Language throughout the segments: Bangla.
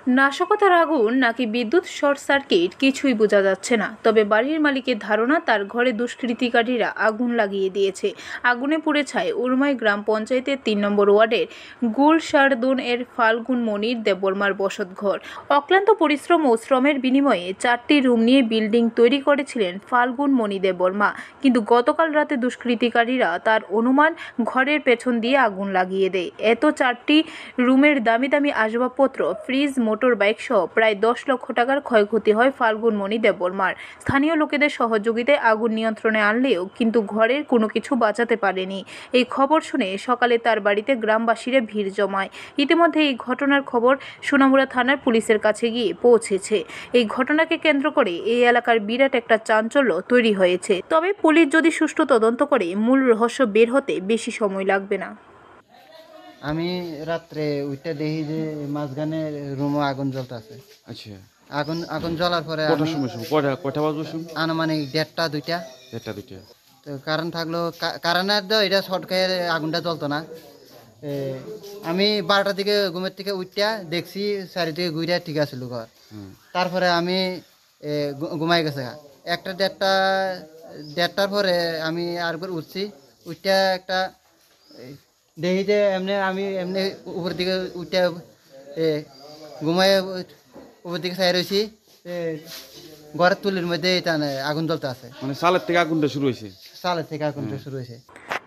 নাশকতার আগুন নাকি বিদ্যুৎ শর্ট সার্কিট কিছুই বোঝা যাচ্ছে না। তবে বাড়ির মালিকের ধারণা তার ঘরে দুষ্কৃতিকারীরা আগুন লাগিয়ে দিয়েছে। আগুনে পুড়ে ছাই উরমাই গ্রাম পঞ্চায়েতের ৩ নম্বর ওয়ার্ডের গুলশারদুন এর ফাল্গুন মনির দেববর্মার বসতঘর। অক্লান্ত পরিশ্রম ও শ্রমের বিনিময়ে 4টি রুম নিয়ে বিল্ডিং তৈরি করেছিলেন ফাল্গুন মণি দেববর্মা। কিন্তু গতকাল রাতে দুষ্কৃতিকারীরা তার অনুমান ঘরের পেছন দিয়ে আগুন লাগিয়ে দেয়। এত 4টি রুমের দামি দামি আসবাবপত্র, ফ্রিজ, মোটর বাইক সহ প্রায় 10 লক্ষ টাকার ক্ষয়ক্ষতি হয় ফাল্গুন মণি দেববর্মার। স্থানীয় লোকেদের সহযোগিতায় আগুন নিয়ন্ত্রণে আনলেও কিন্তু ঘরের কোনো কিছু বাঁচাতে পারেনি। এই খবর শুনে সকালে তার বাড়িতে গ্রামবাসীরা ভিড় জমায়। ইতিমধ্যে এই ঘটনার খবর সোনামুড়া থানার পুলিশের কাছে গিয়ে পৌঁছেছে। এই ঘটনাকে কেন্দ্র করে এই এলাকার বিরাট একটা চাঞ্চল্য তৈরি হয়েছে। তবে পুলিশ যদি সুষ্ঠু তদন্ত করে মূল রহস্য বের হতে বেশি সময় লাগবে না। আমি রাত্রে উঠে দেখি যে মাঝখানে রুমে আগুন জ্বলতেছে। আচ্ছা, আগুন জ্বলার পরে কটার সময় কয়টা বাজবে সময়? আনুমানিক 1:30 2টা। 1টা 2টা। তো কারণ থাকলো কারেন্টের তো এটা শর্ট খেয়ে আগুনটা জ্বলতো না। আমি 12টার দিকে ঘুমের থেকে উঠটা দেখছি চারিদিকে ঘুরে ঠিক আছিল ঘর। তারপরে আমি ঘুমাই গেছে 1টা 1:30টার পরে আমি আরেকবার উঠছি। উঠটা একটা দেখি যে আমি এমনি উপর দিকে উঠে ঘুমাই উপর দিকে চাই রয়েছি। ঘরের তুলির মধ্যে আগুন জ্বলতে আছে, মানে সালের থেকে আগুনটা শুরু হয়েছে। সালের থেকে আগুনটা শুরু হয়েছে।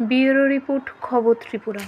ব্যুরো রিপোর্ট, খবর ত্রিপুরা।